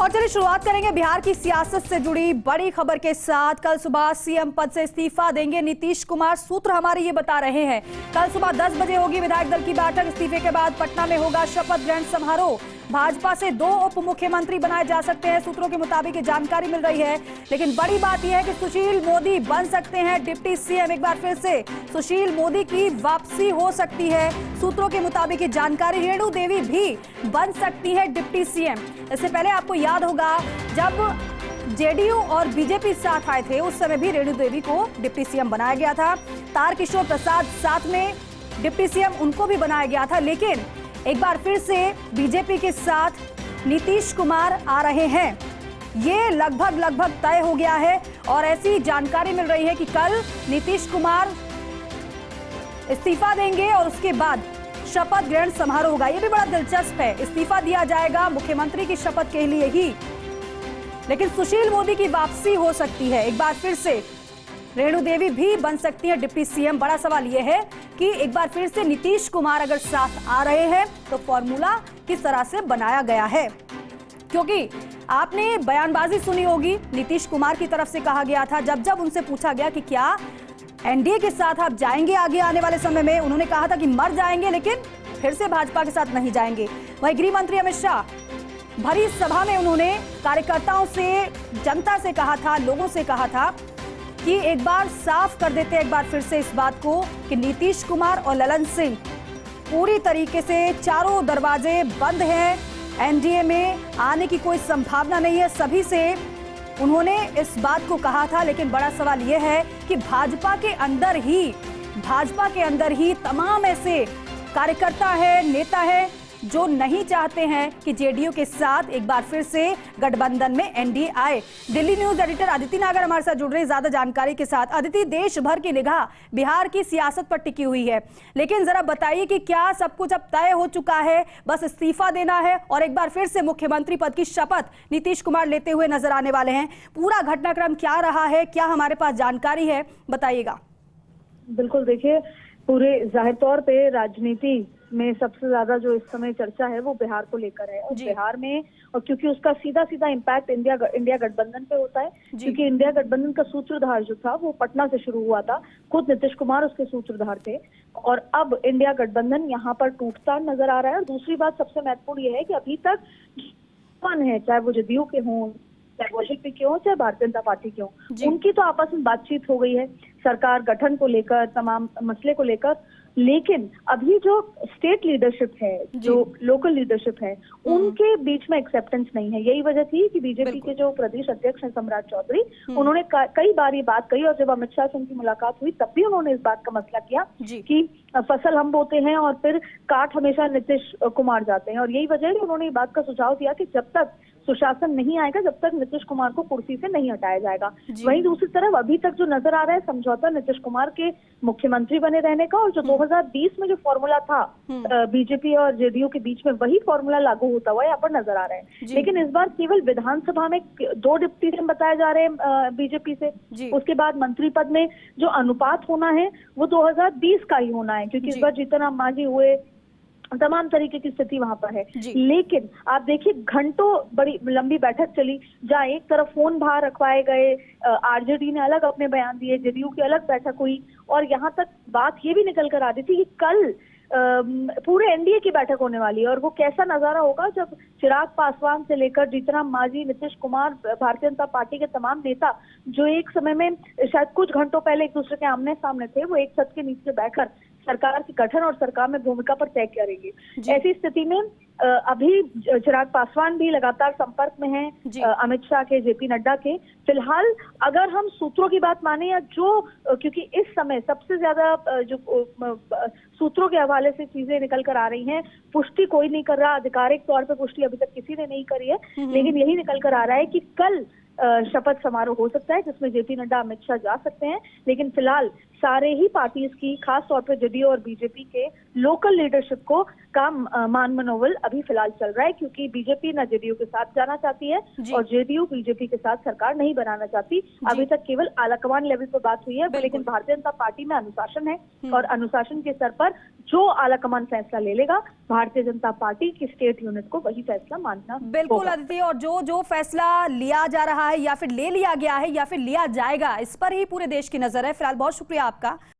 और चलिए शुरुआत करेंगे बिहार की सियासत से जुड़ी बड़ी खबर के साथ। कल सुबह सीएम पद से इस्तीफा देंगे नीतीश कुमार। सूत्र हमारे ये बता रहे हैं कल सुबह 10 बजे होगी विधायक दल की बैठक। इस्तीफे के बाद पटना में होगा शपथ ग्रहण समारोह। भाजपा से 2 उप मुख्यमंत्री बनाए जा सकते हैं, सूत्रों के मुताबिक जानकारी मिल रही है। लेकिन बड़ी बात यह है कि सुशील मोदी बन सकते हैं डिप्टी सीएम। एक बार फिर से सुशील मोदी की वापसी हो सकती है, सूत्रों के मुताबिक जानकारी। रेणु देवी भी बन सकती है डिप्टी सीएम। इससे पहले आपको याद होगा जब जेडीयू और बीजेपी साथ आए थे उस समय भी रेणु देवी को डिप्टी सीएम बनाया गया था। तारकिशोर प्रसाद साथ में डिप्टी सीएम, उनको भी बनाया गया था। लेकिन एक बार फिर से बीजेपी के साथ नीतीश कुमार आ रहे हैं, ये लगभग तय हो गया है। और ऐसी जानकारी मिल रही है कि कल नीतीश कुमार इस्तीफा देंगे और उसके बाद शपथ ग्रहण समारोह होगा। ये भी बड़ा दिलचस्प है, इस्तीफा दिया जाएगा मुख्यमंत्री की शपथ के लिए ही, लेकिन सुशील मोदी की वापसी हो सकती है। एक बार फिर से रेणु देवी भी बन सकती है डिप्टी सीएम। बड़ा सवाल यह है कि एक बार फिर से नीतीश कुमार अगर साथ आ रहे हैं तो फॉर्मूला किस तरह से बनाया गया है, क्योंकि आपने बयानबाजी सुनी होगी नीतीश कुमार की तरफ से। कहा गया था जब उनसे पूछा गया कि क्या एनडीए के साथ आप जाएंगे आगे आने वाले समय में, उन्होंने कहा था कि मर जाएंगे लेकिन फिर से भाजपा के साथ नहीं जाएंगे। वहीं गृह मंत्री अमित शाह भरी सभा में उन्होंने कार्यकर्ताओं से, जनता से कहा था, लोगों से कहा था कि एक बार साफ कर देते एक बार फिर से इस बात को कि नीतीश कुमार और ललन सिंह पूरी तरीके से चारों दरवाजे बंद हैं, एनडीए में आने की कोई संभावना नहीं है। सभी से उन्होंने इस बात को कहा था। लेकिन बड़ा सवाल यह है कि भाजपा के अंदर ही तमाम ऐसे कार्यकर्ता है, नेता है जो नहीं चाहते हैं कि जेडीयू के साथ एक बार फिर से गठबंधन में एनडीए आए। दिल्ली न्यूज एडिटर अदिति नागर हमारे साथ जुड़ रही ज्यादा जानकारी के साथ। अदिति, देश भर की निगाह बिहार की सियासत पर टिकी हुई है, लेकिन जरा बताइए कि क्या सब कुछ अब तय हो चुका है, बस इस्तीफा देना है और एक बार फिर से मुख्यमंत्री पद की शपथ नीतीश कुमार लेते हुए नजर आने वाले हैं? पूरा घटनाक्रम क्या रहा है, क्या हमारे पास जानकारी है, बताइएगा। बिल्कुल, देखिए पूरे जाहिर तौर पे राजनीति में सबसे ज्यादा जो इस समय चर्चा है वो बिहार को लेकर है। और बिहार में, और क्योंकि उसका सीधा इम्पैक्ट इंडिया गठबंधन पे होता है, क्योंकि इंडिया गठबंधन का सूत्रधार जो था वो पटना से शुरू हुआ था, खुद नीतीश कुमार उसके सूत्रधार थे। और अब इंडिया गठबंधन यहाँ पर टूटता नजर आ रहा है। और दूसरी बात सबसे महत्वपूर्ण ये है कि अभी तक है, चाहे वो जेडीयू के हों, चाहे वो बीजेपी के हों, चाहे भारतीय जनता पार्टी के हों, उनकी तो आपस में बातचीत हो गई है सरकार गठन को लेकर, तमाम मसले को लेकर। लेकिन अभी जो स्टेट लीडरशिप है, जो लोकल लीडरशिप है, उनके बीच में एक्सेप्टेंस नहीं है। यही वजह थी कि बीजेपी के जो प्रदेश अध्यक्ष हैं सम्राट चौधरी, उन्होंने कई बार ये बात कही। और जब अमित शाह से उनकी मुलाकात हुई तब भी उन्होंने इस बात का मसला किया कि फसल हम बोते हैं और फिर काट हमेशा नीतीश कुमार जाते हैं। और यही वजह है कि उन्होंने इस बात का सुझाव दिया कि जब तक सुशासन नहीं आएगा, जब तक नीतीश कुमार को कुर्सी से नहीं हटाया जाएगा। वहीं दूसरी तरफ अभी तक जो नजर आ रहा है समझौता नीतीश कुमार के मुख्यमंत्री बने रहने का, और जो 2020 में जो फॉर्मूला था बीजेपी और जेडीयू के बीच में, वही फॉर्मूला लागू होता हुआ यहाँ पर नजर आ रहा है। लेकिन इस बार केवल विधानसभा में 2 डिप्टी सीएम बताए जा रहे हैं बीजेपी से। उसके बाद मंत्री पद में जो अनुपात होना है वो 2020 का ही होना है, क्योंकि इस बार जीतन राम मांझी हुए, तमाम तरीके की स्थिति वहां पर है। लेकिन आप देखिए घंटों बड़ी लंबी बैठक चली, जहाँ एक तरफ फोन बाहर रखवाए गए, आरजेडी ने अलग अपने बयान दिए, जेडीयू की अलग बैठक हुई, और यहाँ तक बात ये भी निकल कर आ रही थी कि कल पूरे एनडीए की बैठक होने वाली है। और वो कैसा नजारा होगा जब चिराग पासवान से लेकर जीतन राम मांझी, नीतीश कुमार, भारतीय जनता पार्टी के तमाम नेता जो एक समय में शायद कुछ घंटों पहले एक दूसरे के आमने सामने थे, वो एक छत के नीचे बैठकर सरकार की गठन और सरकार में भूमिका पर तय करेंगे। ऐसी स्थिति में अभी चिराग पासवान भी लगातार संपर्क में हैं अमित शाह के, जेपी नड्डा के। फिलहाल अगर हम सूत्रों की बात माने, या जो क्योंकि इस समय सबसे ज्यादा जो सूत्रों के हवाले से चीजें निकल कर आ रही हैं, पुष्टि कोई नहीं कर रहा, आधिकारिक तौर पर पुष्टि अभी तक किसी ने नहीं करी है, लेकिन यही निकल कर आ रहा है कि कल शपथ समारोह हो सकता है जिसमें जेपी नड्डा, अमित शाह जा सकते हैं। लेकिन फिलहाल सारे ही पार्टीज की, खास तौर पर जेडीयू और बीजेपी के लोकल लीडरशिप को का मान मनोबल अभी फिलहाल चल रहा है, क्योंकि बीजेपी न जेडीयू के साथ जाना चाहती है और जेडीयू बीजेपी के साथ सरकार नहीं बनाना चाहती। अभी तक केवल आलाकमान लेवल पर बात हुई है, लेकिन भारतीय जनता पार्टी में अनुशासन है और अनुशासन के स्तर पर जो आलाकमान फैसला ले लेगा, भारतीय जनता पार्टी की स्टेट यूनिट को वही फैसला मानना बिल्कुल अदिति। और जो फैसला लिया जा रहा है या फिर ले लिया गया है या फिर लिया जाएगा, इस पर ही पूरे देश की नजर है। फिलहाल बहुत शुक्रिया आपका।